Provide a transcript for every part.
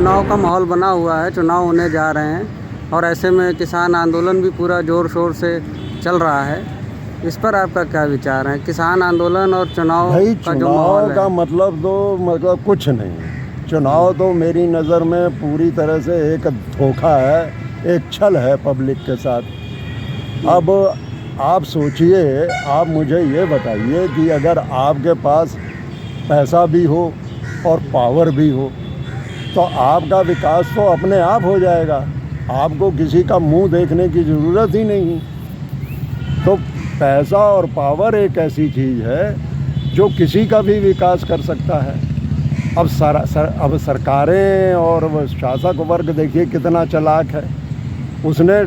चुनाव का माहौल बना हुआ है, चुनाव होने जा रहे हैं और ऐसे में किसान आंदोलन भी पूरा ज़ोर शोर से चल रहा है। इस पर आपका क्या विचार है? किसान आंदोलन और चुनाव भाई का जो माहौल चुनाव का है। मतलब कुछ नहीं। चुनाव तो मेरी नज़र में पूरी तरह से एक धोखा है, एक छल है पब्लिक के साथ। अब आप सोचिए, आप मुझे ये बताइए कि अगर आपके पास पैसा भी हो और पावर भी हो तो आपका विकास तो अपने आप हो जाएगा, आपको किसी का मुंह देखने की ज़रूरत ही नहीं। तो पैसा और पावर एक ऐसी चीज़ है जो किसी का भी विकास कर सकता है। अब सरकारें और शासक वर्ग देखिए कितना चालाक है। उसने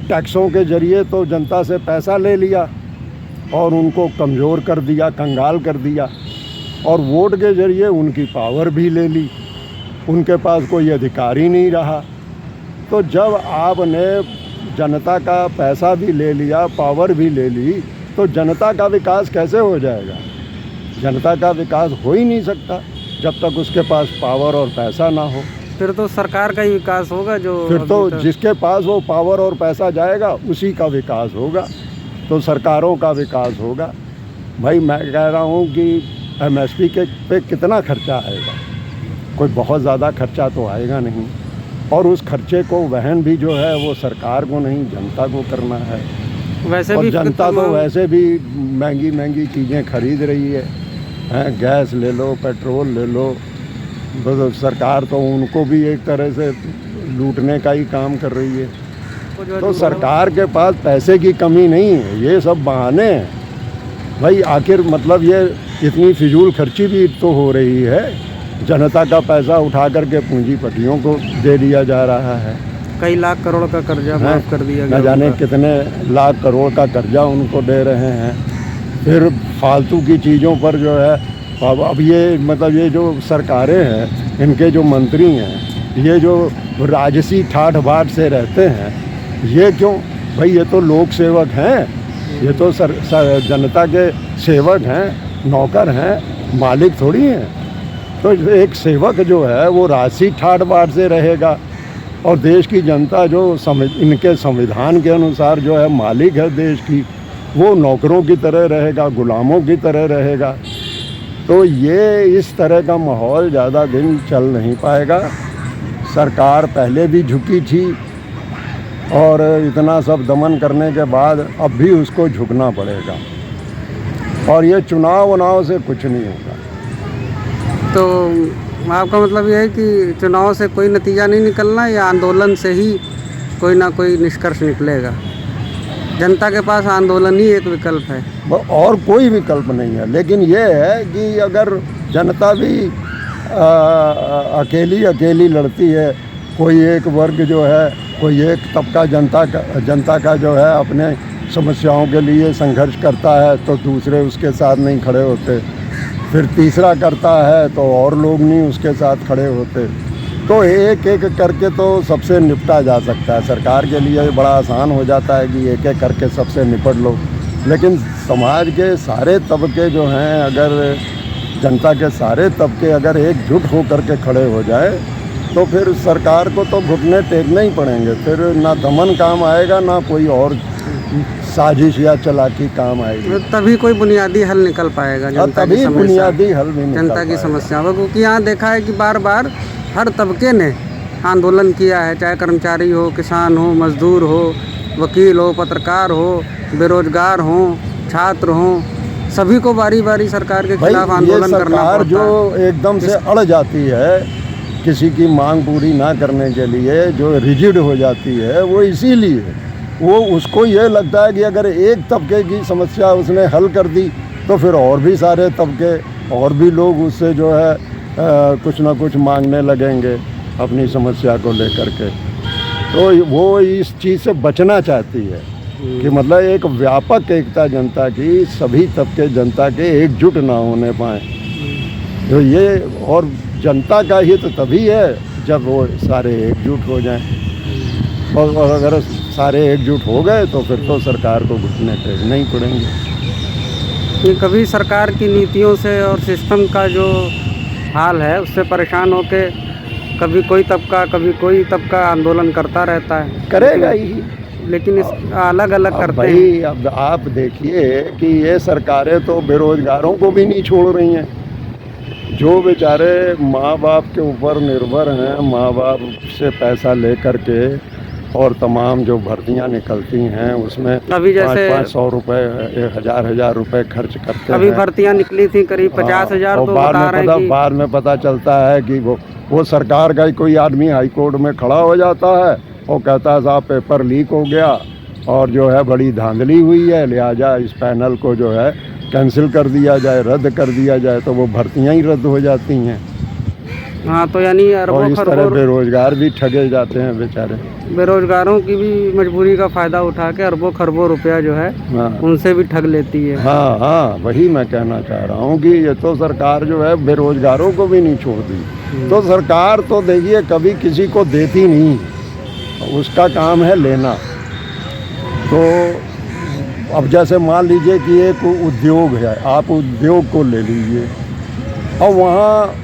टैक्सों के ज़रिए तो जनता से पैसा ले लिया और उनको कमज़ोर कर दिया, कंगाल कर दिया, और वोट के ज़रिए उनकी पावर भी ले ली। उनके पास कोई अधिकार ही नहीं रहा। तो जब आपने जनता का पैसा भी ले लिया, पावर भी ले ली, तो जनता का विकास कैसे हो जाएगा? जनता का विकास हो ही नहीं सकता जब तक उसके पास पावर और पैसा ना हो। फिर तो सरकार का ही विकास होगा जो फिर तो जिसके पास वो पावर और पैसा जाएगा उसी का विकास होगा, तो सरकारों का विकास होगा। भाई मैं कह रहा हूँ कि MSP पे कितना खर्चा आएगा? कोई बहुत ज़्यादा खर्चा तो आएगा नहीं, और उस खर्चे को वहन भी जो है वो सरकार को नहीं, जनता को करना है। वैसे और भी जनता तो वैसे भी महंगी महंगी चीज़ें खरीद रही है, गैस ले लो, पेट्रोल ले लो। तो सरकार तो उनको भी एक तरह से लूटने का ही काम कर रही है। तो सरकार के पास पैसे की कमी नहीं है, ये सब बहाने हैं। भाई आखिर मतलब ये इतनी फिजूल खर्ची भी तो हो रही है। जनता का पैसा उठा करके पूंजीपतियों को दे दिया जा रहा है। कई लाख करोड़ का कर्जा माफ़ कर दिया गया। न जाने कितने लाख करोड़ का कर्जा उनको दे रहे हैं। फिर फालतू की चीज़ों पर जो है अब ये मतलब ये जो सरकारें हैं, इनके जो मंत्री हैं, ये जो राजसी ठाठ बाट से रहते हैं, ये क्यों? भाई ये तो लोक सेवक हैं, ये तो जनता के सेवक हैं, नौकर हैं, मालिक थोड़ी हैं। तो एक सेवक जो है वो राजसी ठाठ बाट से रहेगा, और देश की जनता जो इनके संविधान के अनुसार जो है मालिक है देश की, वो नौकरों की तरह रहेगा, गुलामों की तरह रहेगा। तो ये इस तरह का माहौल ज़्यादा दिन चल नहीं पाएगा। सरकार पहले भी झुकी थी और इतना सब दमन करने के बाद अब भी उसको झुकना पड़ेगा, और ये चुनाव से कुछ नहीं होगा। तो आपका मतलब ये है कि चुनाव से कोई नतीजा नहीं निकलना, या आंदोलन से ही कोई ना कोई निष्कर्ष निकलेगा? जनता के पास आंदोलन ही एक विकल्प है, और कोई विकल्प नहीं है। लेकिन ये है कि अगर जनता भी अकेली लड़ती है, कोई एक वर्ग जो है, कोई एक तबका जनता का जो है अपने समस्याओं के लिए संघर्ष करता है, तो दूसरे उसके साथ नहीं खड़े होते। फिर तीसरा करता है तो और लोग नहीं उसके साथ खड़े होते। तो एक एक करके तो सबसे निपटा जा सकता है। सरकार के लिए बड़ा आसान हो जाता है कि एक एक करके सबसे निपट लो, लेकिन समाज के सारे तबके जो हैं, अगर जनता के सारे तबके अगर एकजुट हो करके खड़े हो जाए तो फिर सरकार को तो घुटने टेकने ही पड़ेंगे। फिर ना दमन काम आएगा, ना कोई और साजिश या चालाकी काम आएगी। तभी कोई बुनियादी हल निकल पाएगा तभी बुनियादी हल भी जनता की समस्या। क्योंकि यहाँ देखा है कि बार बार हर तबके ने आंदोलन किया है, चाहे कर्मचारी हो, किसान हो, मजदूर हो, वकील हो, पत्रकार हो, बेरोजगार हो, छात्र हो, सभी को बारी बारी सरकार के खिलाफ आंदोलन करना पड़ता है। जो एकदम से अड़ जाती है किसी की मांग पूरी ना करने के लिए, जो रिजिड हो जाती है, वो इसीलिए वो उसको ये लगता है कि अगर एक तबके की समस्या उसने हल कर दी तो फिर और भी सारे तबके और भी लोग उससे जो है कुछ ना कुछ मांगने लगेंगे अपनी समस्या को लेकर के। तो वो इस चीज़ से बचना चाहती है कि मतलब एक व्यापक एकता जनता की, सभी तबके जनता के एकजुट ना होने पाए। तो ये और जनता का हित तो तभी है जब वो सारे एकजुट हो जाएं, और अगर सारे एकजुट हो गए तो फिर तो सरकार को घुटने टेकने ही पड़ेंगे। कभी सरकार की नीतियों से और सिस्टम का जो हाल है उससे परेशान होकर कभी कोई तबका आंदोलन करता रहता है, करेगा ही। लेकिन इस अलग अलग अब करते भाई हैं। अब आप देखिए कि ये सरकारें तो बेरोजगारों को भी नहीं छोड़ रही हैं। जो बेचारे माँ बाप के ऊपर निर्भर हैं, माँ बाप से पैसा ले करके और तमाम जो भर्तियां निकलती हैं उसमें अभी जैसे 500 रुपये, 1000 रुपये खर्च करते अभी हैं। भर्तियां निकली थी करीब 50,000, और तो बता रहे हैं कि बाद में पता चलता है कि वो सरकार का ही कोई आदमी हाई कोर्ट में खड़ा हो जाता है और कहता है साहब पेपर लीक हो गया और जो है बड़ी धांधली हुई है, लिहाजा इस पैनल को जो है कैंसिल कर दिया जाए, रद्द कर दिया जाए, तो वो भर्तियां ही रद्द हो जाती हैं। हाँ, तो यानी और अरबों इस तरह खरबों बेरोजगार भी ठगे जाते हैं बेचारे। बेरोजगारों की भी मजबूरी का फायदा उठा के अरबों खरबों रुपया जो है हाँ उनसे भी ठग लेती है। हाँ हाँ, वही मैं कहना चाह रहा हूँ कि ये तो सरकार जो है बेरोजगारों को भी नहीं छोड़ती। तो सरकार तो देखिए कभी किसी को देती नहीं, उसका काम है लेना। तो अब जैसे मान लीजिए कि एक उद्योग है, आप उद्योग को ले लीजिए और वहाँ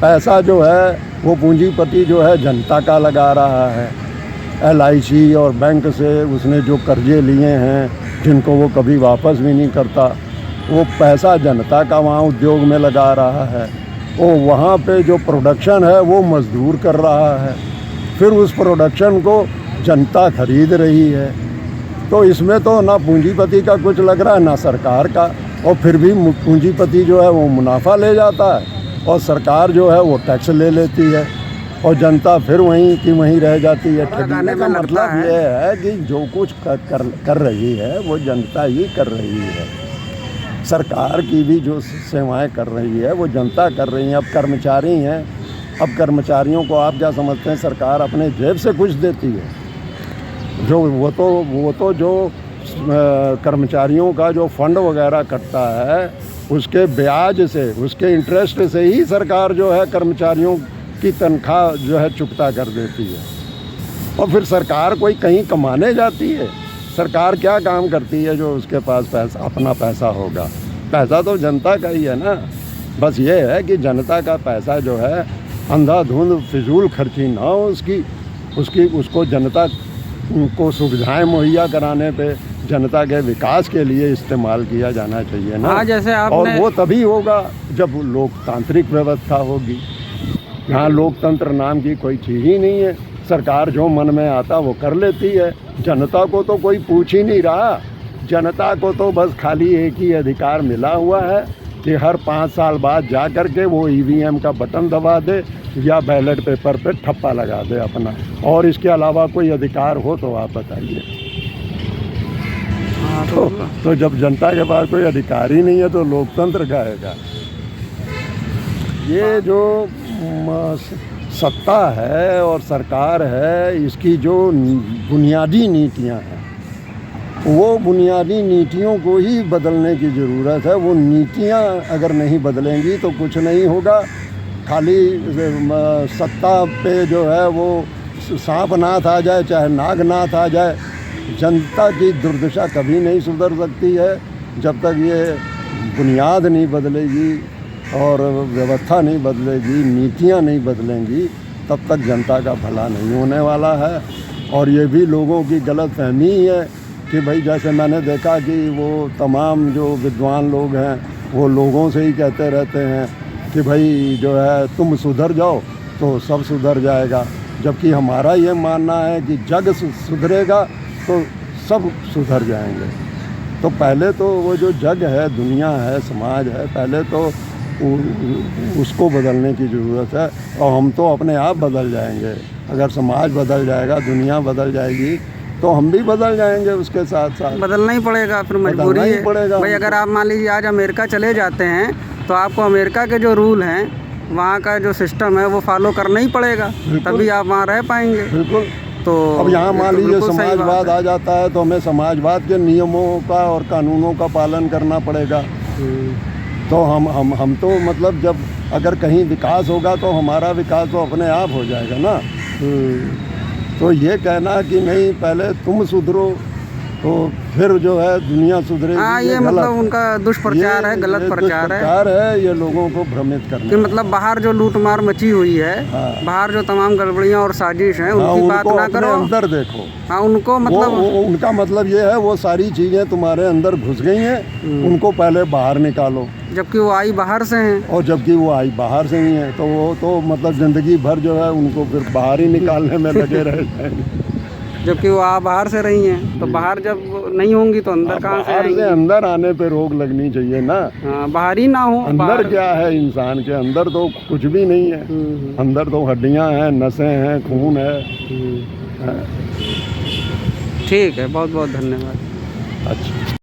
पैसा जो है वो पूंजीपति जो है जनता का लगा रहा है। LIC और बैंक से उसने जो कर्जे लिए हैं जिनको वो कभी वापस भी नहीं करता, वो पैसा जनता का वहाँ उद्योग में लगा रहा है। वो वहाँ पे जो प्रोडक्शन है वो मजदूर कर रहा है, फिर उस प्रोडक्शन को जनता खरीद रही है। तो इसमें तो ना पूंजीपति का कुछ लग रहा है ना सरकार का, और फिर भी पूंजीपति जो है वो मुनाफा ले जाता है और सरकार जो है वो टैक्स ले लेती है और जनता फिर वहीं की वहीं रह जाती है। ठगने का मतलब ये है कि जो कुछ कर रही है वो जनता ही कर रही है। सरकार की भी जो सेवाएं कर रही है वो जनता कर रही है। अब कर्मचारी हैं, अब कर्मचारियों को आप क्या समझते हैं सरकार अपने जेब से कुछ देती है? जो वो तो जो कर्मचारियों का जो फंड वगैरह कटता है उसके ब्याज से, उसके इंटरेस्ट से ही सरकार जो है कर्मचारियों की तनख्वाह जो है चुकता कर देती है। और फिर सरकार कोई कहीं कमाने जाती है? सरकार क्या काम करती है जो उसके पास पैसा, अपना पैसा होगा? पैसा तो जनता का ही है ना। बस ये है कि जनता का पैसा जो है अंधाधुंध फिजूल खर्ची ना हो उसको जनता को सुविधाएं मुहैया कराने पे, जनता के विकास के लिए इस्तेमाल किया जाना चाहिए ना। हाँ, जैसे आपने और वो तभी होगा जब लोकतांत्रिक व्यवस्था होगी। यहाँ लोकतंत्र नाम की कोई चीज़ ही नहीं है। सरकार जो मन में आता वो कर लेती है। जनता को तो कोई पूछ ही नहीं रहा। जनता को तो बस खाली एक ही अधिकार मिला हुआ है कि हर 5 साल बाद जा कर के वो EVM का बटन दबा दे या बैलेट पेपर पे ठप्पा लगा दे अपना, और इसके अलावा कोई अधिकार हो तो आप बताइए। हाँ, तो जब जनता के पास कोई अधिकार ही नहीं है तो लोकतंत्र का है। ये जो सत्ता है और सरकार है, इसकी जो बुनियादी नीतियां हैं वो बुनियादी नीतियों को ही बदलने की ज़रूरत है। वो नीतियां अगर नहीं बदलेंगी तो कुछ नहीं होगा। खाली सत्ता पे जो है वो सांप नाथ आ जाए चाहे नागनाथ आ जाए, जनता की दुर्दशा कभी नहीं सुधर सकती है जब तक ये बुनियाद नहीं बदलेगी और व्यवस्था नहीं बदलेगी, नीतियां नहीं बदलेंगी, तब तक जनता का भला नहीं होने वाला है। और ये भी लोगों की गलतफहमी है कि भाई जैसे मैंने देखा कि वो तमाम जो विद्वान लोग हैं वो लोगों से ही कहते रहते हैं कि भाई जो है तुम सुधर जाओ तो सब सुधर जाएगा, जबकि हमारा ये मानना है कि जग सुधरेगा तो सब सुधर जाएंगे। तो पहले तो वो जो जग है, दुनिया है, समाज है, पहले तो उसको बदलने की ज़रूरत है। और हम तो अपने आप बदल जाएंगे। अगर समाज बदल जाएगा, दुनिया बदल जाएगी तो हम भी बदल जाएंगे उसके साथ साथ। बदलना ही पड़ेगा, फिर मजबूरी है भाई। अगर आप मान लीजिए आज अमेरिका चले जाते हैं तो आपको अमेरिका के जो रूल हैं, वहाँ का जो सिस्टम है वो फॉलो करना ही पड़ेगा, तभी आप वहाँ रह पाएंगे। बिल्कुल। तो अब यहाँ मान लीजिए समाजवाद आ जाता है तो हमें समाजवाद के नियमों का और कानूनों का पालन करना पड़ेगा। तो हम तो मतलब जब अगर कहीं विकास होगा तो हमारा विकास तो अपने आप हो जाएगा ना। तो ये कहना कि नहीं पहले तुम सुधरो तो फिर जो है दुनिया सुधरेगी। हाँ, ये गलत मतलब उनका दुष्प्रचार ये- है, गलत ये प्रचार है दुष्प्रचार है, ये लोगों को भ्रमित करना कि मतलब बाहर जो लूटमार मची हुई है, हाँ। बाहर जो तमाम गड़बड़ियाँ और साजिश हैं, हाँ, उनकी बात उनको ना अपने करो। अंदर देखो। हाँ, उनको मतलब वो उनका मतलब ये है, वो सारी चीजें तुम्हारे अंदर घुस गई हैं, उनको पहले बाहर निकालो। जबकि वो आई बाहर से हैं। और जबकि वो आई बाहर से ही है, तो वो तो मतलब जिंदगी भर जो है उनको फिर बाहर ही निकालने में लगे रह जाएंगे। जबकि वो बाहर से रही हैं, तो बाहर जब नहीं होंगी तो अंदर कहाँ से बाहर से आएंगी? अंदर आने पे रोक लगनी चाहिए ना। हाँ, बाहर ही ना हो। अंदर बाहर क्या है, इंसान के अंदर तो कुछ भी नहीं है। अंदर तो हड्डियां हैं, नसें हैं, खून है। ठीक है, बहुत बहुत धन्यवाद। अच्छा।